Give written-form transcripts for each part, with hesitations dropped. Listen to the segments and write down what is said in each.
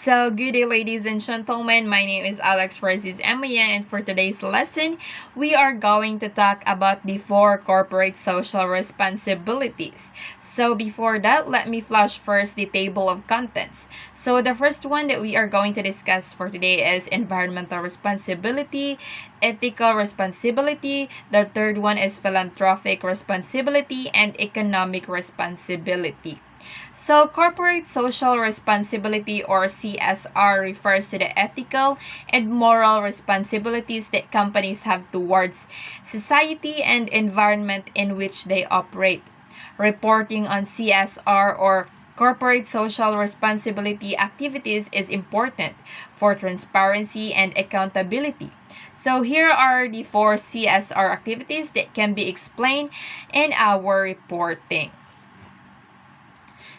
So, good day, ladies and gentlemen. My name is Alex versus Emaya, and for today's lesson, we are going to talk about the 4 corporate social responsibilities. So, before that, let me flash first the table of contents. So, the first one that we are going to discuss for today is environmental responsibility, ethical responsibility. The third one is philanthropic responsibility and economic responsibility. So, corporate social responsibility or CSR refers to the ethical and moral responsibilities that companies have towards society and environment in which they operate. Reporting on CSR or corporate social responsibility activities is important for transparency and accountability. So here are the 4 CSR activities that can be explained in our reporting.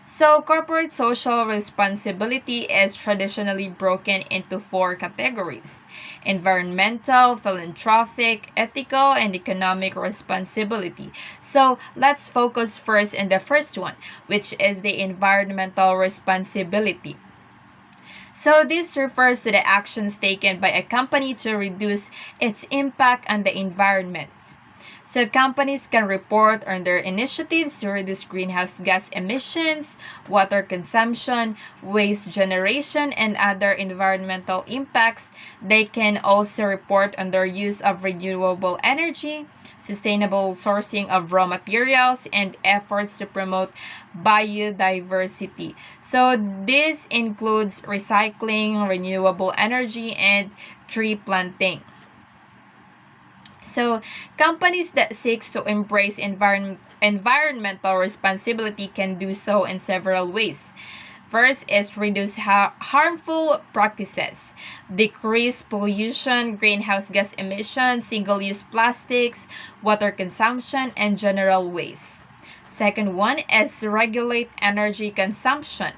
So, corporate social responsibility is traditionally broken into 4 categories: environmental, philanthropic, ethical, and economic responsibility. So, let's focus first on the first one, which is the environmental responsibility. So, this refers to the actions taken by a company to reduce its impact on the environment. So companies can report on their initiatives to reduce greenhouse gas emissions, water consumption, waste generation, and other environmental impacts. They can also report on their use of renewable energy, sustainable sourcing of raw materials, and efforts to promote biodiversity. So this includes recycling, renewable energy, and tree planting. So, companies that seek to embrace environmental responsibility can do so in several ways. First is reduce harmful practices, decrease pollution, greenhouse gas emissions, single-use plastics, water consumption, and general waste. Second one is regulate energy consumption,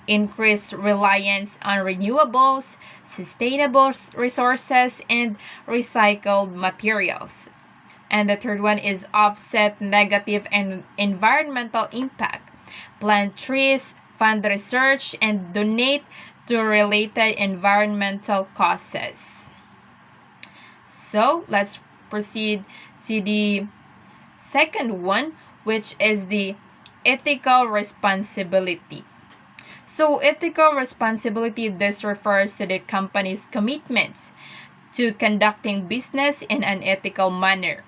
increase reliance on renewables, sustainable resources, and recycled materials. And the third one is offset negative and environmental impact. Plant trees, fund research, and donate to related environmental causes. So let's proceed to the second one, which is the ethical responsibility. So, ethical responsibility, this refers to the company's commitment to conducting business in an ethical manner.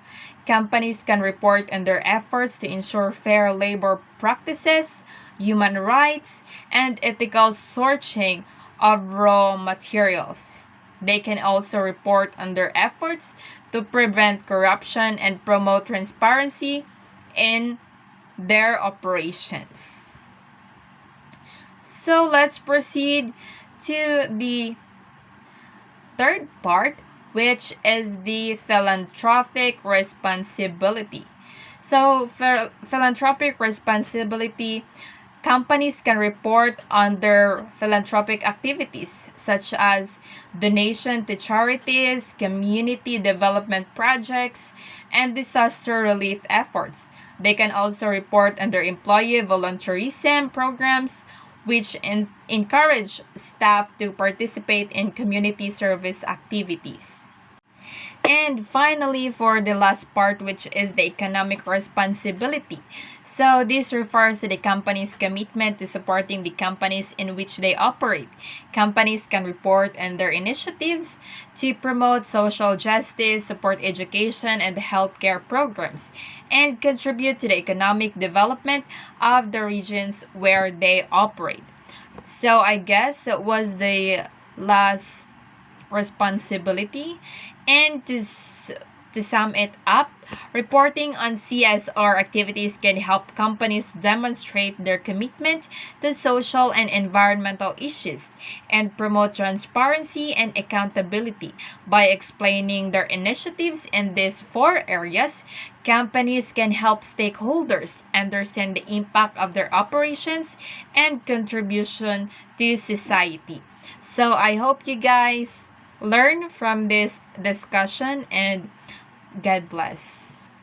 Companies can report on their efforts to ensure fair labor practices, human rights, and ethical sourcing of raw materials. They can also report on their efforts to prevent corruption and promote transparency in their operations. So let's proceed to the third part, which is the philanthropic responsibility. So philanthropic responsibility, companies can report on their philanthropic activities such as donation to charities, community development projects, and disaster relief efforts. They can also report on their employee volunteerism programs, which encourage staff to participate in community service activities. And finally, for the last part, which is the economic responsibility. So this refers to the company's commitment to supporting the companies in which they operate. Companies can report on their initiatives to promote social justice, support education and healthcare programs, and contribute to the economic development of the regions where they operate. So I guess it was the last responsibility. And to sum it up, reporting on CSR activities can help companies demonstrate their commitment to social and environmental issues and promote transparency and accountability. By explaining their initiatives in these 4 areas, companies can help stakeholders understand the impact of their operations and contribution to society. So I hope you guys learn from this discussion, and God bless.